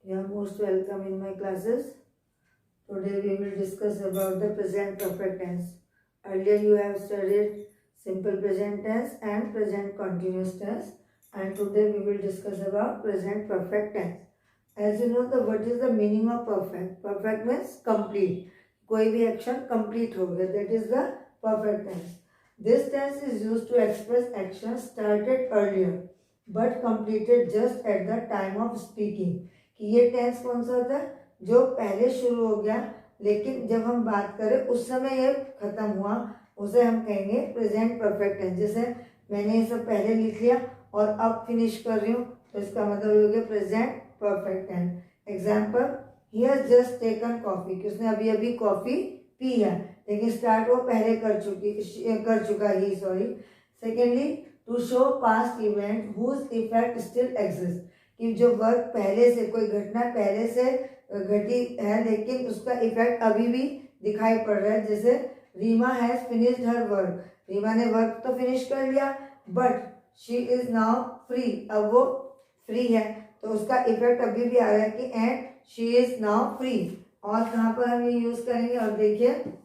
You are most welcome in my classes. Today we will discuss about the present perfect tense. Earlier you have studied simple present tense and present continuous tense, and today we will discuss about present perfect tense. As you know, what is the meaning of perfect? Perfect means complete. कोई भी action complete हो गया, that is the perfect tense. This tense is used to express actions started earlier but completed just at the time of speaking. कि ये tense कौन सा होता है जो पहले शुरू हो गया लेकिन जब हम बात करें उस समय ये खत्म हुआ, उसे हम कहेंगे प्रेजेंट परफेक्ट टेंस. जैसे मैंने ये सब पहले लिख लिया और अब फिनिश कर रही हूँ तो इसका मतलब हो गया present perfect tense. Example, he has just taken coffee, कि उसने अभी अभी कॉफी पी है, लेकिन स्टार्ट वो पहले कर चुका ही. Secondly, to show past event whose effect still exist, कि जो वर्क पहले से, कोई घटना पहले से घटी है लेकिन उसका इफेक्ट अभी भी दिखाई पड़ रहा है. जैसे Reema has finished her work, Reema ने वर्क तो फिनिश कर लिया but she is now free, अब वो फ्री है तो उसका इफेक्ट अभी भी आ रहा है कि and she is now free. और कहाँ पर हम ये यूज करेंगे, और देखिए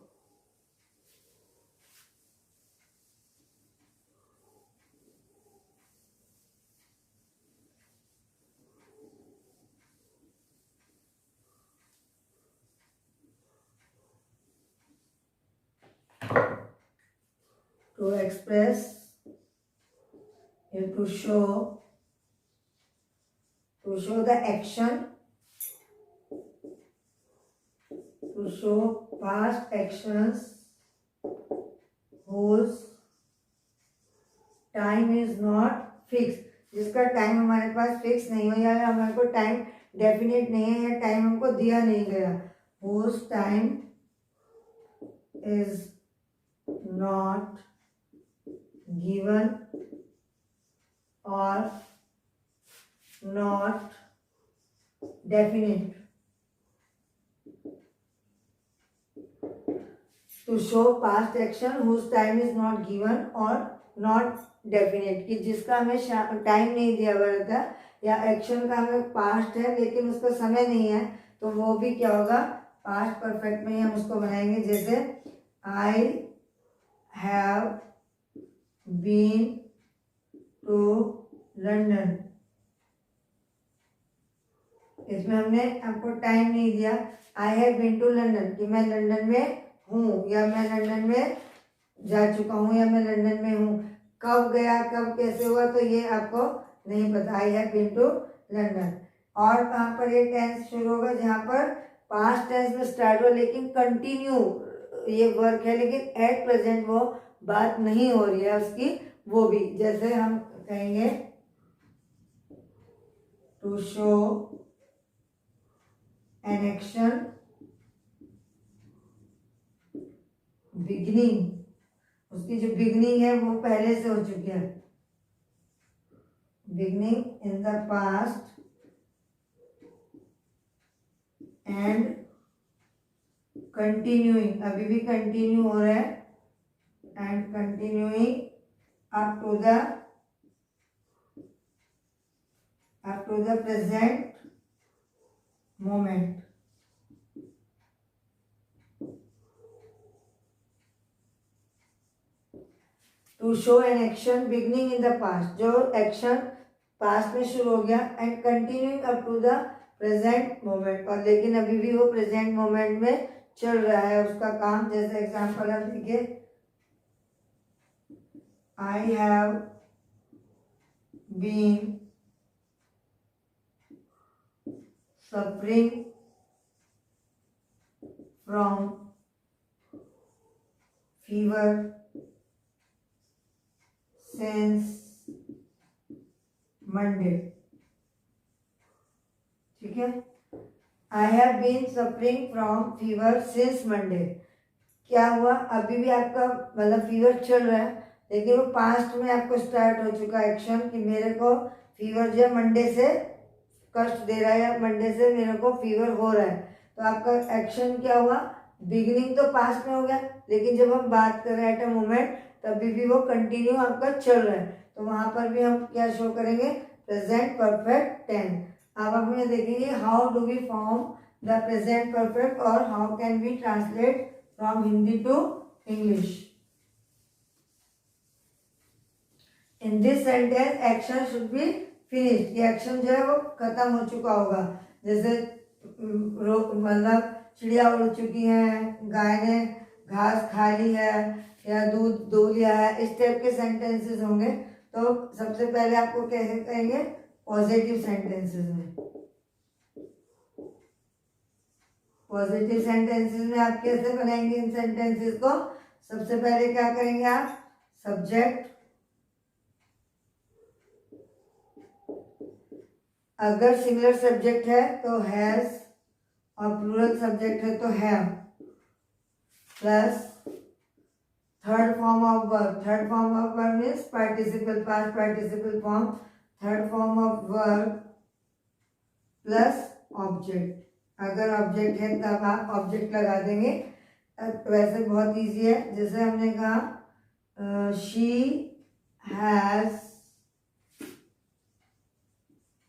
to express, to show the action, to show past actions whose time is not fixed, जिसका टाइम हमारे पास फिक्स नहीं हो या हमारे को टाइम डेफिनेट नहीं है या टाइम हमको दिया नहीं गया. whose time is not given or not definite. To show past action whose time is not given or not definite, कि जिसका हमें टाइम नहीं दिया हुआ रहता या एक्शन का हमें पास्ट है लेकिन उसका समय नहीं है, तो वो भी क्या होगा, पास्ट परफेक्ट में ही हम उसको बनाएंगे. जैसे I have been to London, इसमें हमने आपको टाइम नहीं दिया. I have been to London, कि मैं लंदन में हूँ या मैं लंदन में जा चुका हूँ या मैं लंदन में हूँ. कब गया, कब कैसे हुआ, तो ये आपको नहीं पता. I have been to London. और कहाँ पर ये टेंस शुरू होगा, जहाँ पर पास्ट टेंस में स्टार्ट हुआ लेकिन कंटिन्यू ये वर्क है लेकिन एट प्रेजेंट वो बात नहीं हो रही है उसकी, वो भी. जैसे हम कहेंगे to show an action beginning, उसकी जो बिगिनिंग है वो पहले से हो चुकी है. Beginning in the past and continuing, अभी भी कंटिन्यू हो रहा है, and continuing up to the present moment. To show an action beginning in the past, जो एक्शन पास्ट में शुरू हो गया, and continuing up to the present moment, और लेकिन अभी भी वो प्रेजेंट मोमेंट में चल रहा है उसका काम. जैसे एग्जांपल आप देखिए, I have been suffering from fever since Monday. ठीक है, I have been suffering from fever since Monday. क्या हुआ, अभी भी आपका मतलब फीवर चल रहा है लेकिन वो पास्ट में आपको स्टार्ट हो चुका एक्शन कि मेरे को फीवर जो है मंडे से कष्ट दे रहा है या मंडे से मेरे को फीवर हो रहा है. तो आपका एक्शन क्या हुआ, बिगिनिंग तो पास्ट में हो गया लेकिन जब हम बात कर रहे हैं एट अ मोमेंट तभी भी वो कंटिन्यू आपका चल रहा है, तो वहां पर भी हम क्या शो करेंगे, प्रेजेंट परफेक्ट टेंस. अब हम ये देखेंगे how do we form the present perfect और how can we translate from Hindi to English. In this sentence action should be finished. ये एक्शन जो है वो खत्म हो चुका होगा. जैसे मतलब चिड़िया उड़ चुकी है, गाय ने घास खा ली है या दूध दो लिया है, इस टाइप के सेंटेंसेस होंगे. तो सबसे पहले आपको कैसे कहेंगे, पॉजिटिव सेंटेंसेस में. पॉजिटिव सेंटेंसेस में आप कैसे बनाएंगे इन सेंटेंसेस को. सबसे पहले क्या करेंगे आप, सब्जेक्ट. अगर सिंगुलर सब्जेक्ट है तो हैज और प्लूरल सब्जेक्ट है तो have, plus third form of verb. Third form of verb means participle, past participle form. Third form of verb plus object. अगर ऑब्जेक्ट है तब आप ऑब्जेक्ट लगा देंगे. वैसे बहुत इजी है. जैसे हमने कहा she has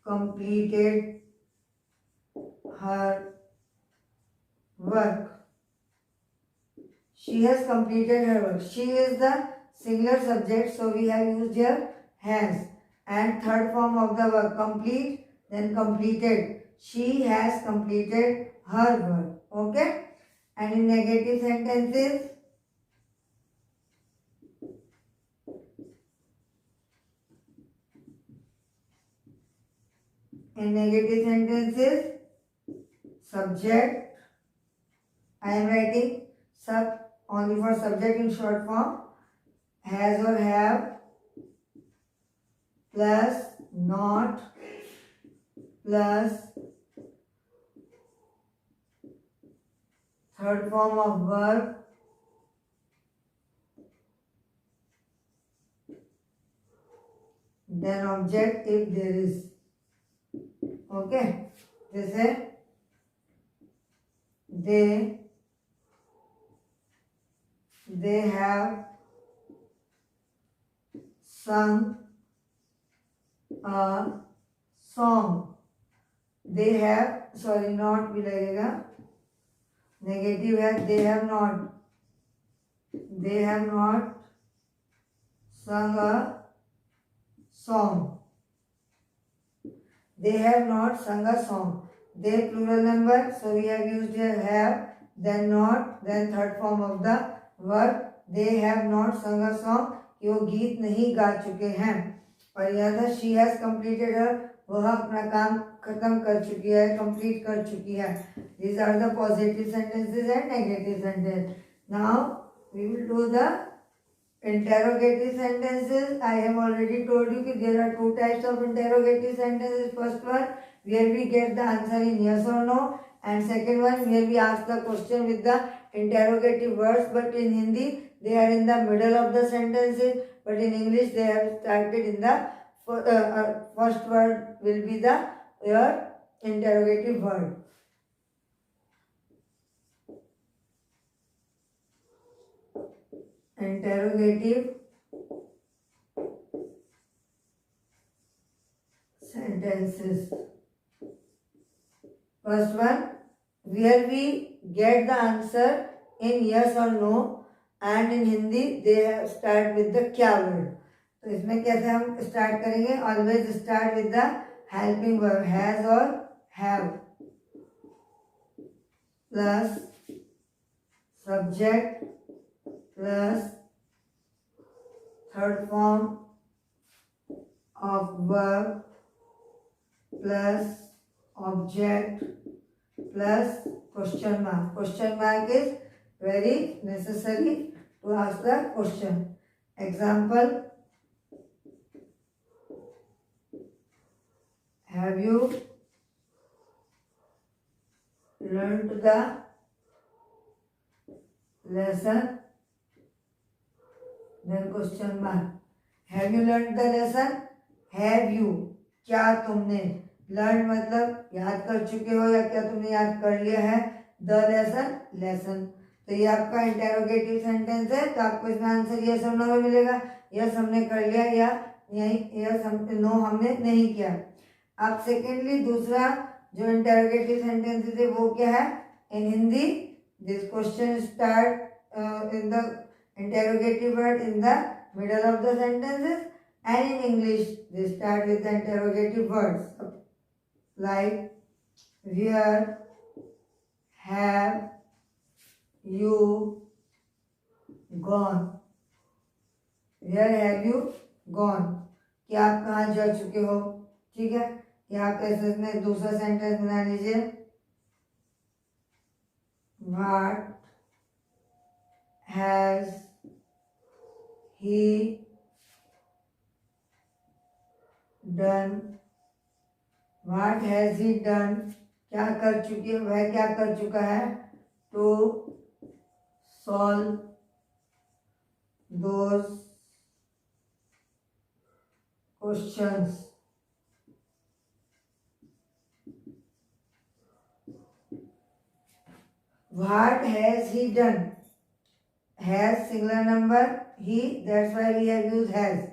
completed her work. She has completed her work. She is the singular subject, so we have used here has. And third form of the verb complete, then completed. She has completed her work. Okay? And in negative sentences, subject, I am writing sub only for subject in short form, has or have plus not plus third form of verb then object if there is. Okay, जैसे they have sung a song. They have, sorry not भी लगेगा, negative है. they have not sung a song. They have not sung a song. They plural number, so we have used here have, then not, then third form of the verb. They have not sung a song. कि वो गीत नहीं गा चुके हैं. और यहाँ था she has completed her, वह अपना काम खत्म कर चुकी है, complete कर चुकी है. These are the positive sentences and negative sentences. Now we will do the interrogative sentences. I have already told you that there are two types of interrogative sentences. First one where we get the answer in yes or no, and second one where we ask the question with the interrogative words, but in Hindi they are in the middle of the sentences, but in English they have started in the first word will be the your interrogative word. Interrogative sentences. First one where we get the answer in yes or no, and in Hindi they have start with the क्या word. तो इसमें कैसे हम start करेंगे, always start with the helping verb has or have plus subject plus third form of verb plus object plus question mark. Question mark is very necessary to ask the question. Example, have you learned the lesson? Then question mark. Have you learned the lesson? Have you, क्या तुमने, learn मतलब याद कर चुके हो या क्या तुमने याद कर लिया है. The lesson. तो ये आपका इंटेरोगेटिव सेंटेंस है. तो आपको इसमें आंसर यस और नो में मिलेगा. यस हमने कर लिया या नो हमने नहीं किया. अब सेकेंडली दूसरा जो इंटेरोगेटिव सेंटेंसेस है वो क्या है, in Hindi this question start in the interrogative word in the middle of the sentences, and in English they start with the interrogative words like where have you gone, where have you gone, कि आप कहाँ जा चुके हो। ठीक है, कि आप ऐसे में दूसरा सेंटेंस बना लीजिए, what has he done, what has he done, क्या कर चुकी है, वह क्या कर चुका है, to solve those questions, what has he done, has singular number, he, that's why we have used has,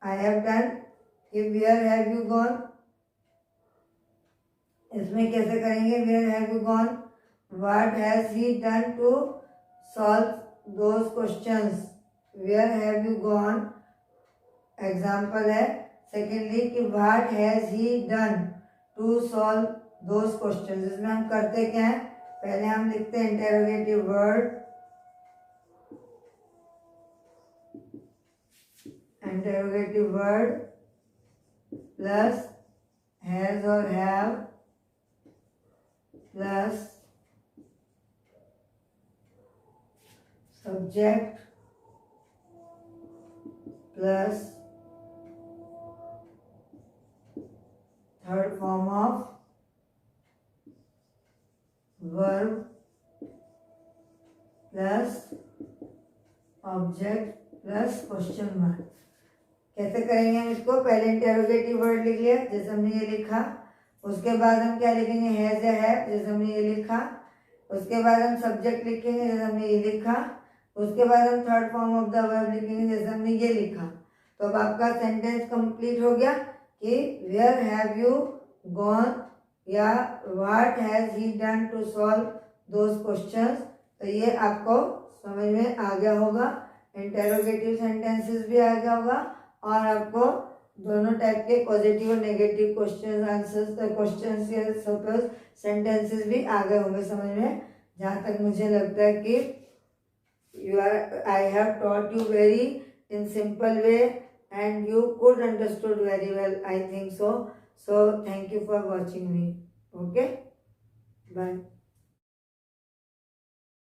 I have done, if where have you gone, इसमें कैसे करेंगे, where have you gone, what has he done to solve those questions, where have you gone, example है। Secondly कि what has he done to solve those questions, इसमें हम करते क्या है, पहले हम लिखते हैं interrogative word, interrogative word plus has और have plus subject plus third form of verb plus object plus question mark. कैसे करेंगे हम इसको, पहले इंटेरोगेटिव वर्ड लिख लिया जैसे हमने ये लिखा, उसके बाद हम क्या लिखेंगे, हैज या हैव जैसे हमने ये लिखा, उसके बाद हम सब्जेक्ट लिखेंगे जैसे हमने ये लिखा, उसके बाद हम third form of the verb लिखेंगे जैसे हमने ये लिखा। तो अब आपका सेंटेंस कंप्लीट हो गया कि वेयर हैव यू गॉन या what has he done to solve those questions. तो ये आपको समझ में आ गया होगा, इंटेरोगेटिव सेंटेंसेस भी आ गया होगा और आपको दोनों टाइप के पॉजिटिव और नेगेटिव क्वेश्चन आंसर्स क्वेश्चंस या सपोज सेंटेंसेस भी आ गए होंगे समझ में। जहाँ तक मुझे लगता है कि I have taught you very in simple way and you could understood very well, I think so. So thank you for watching me. Okay, bye.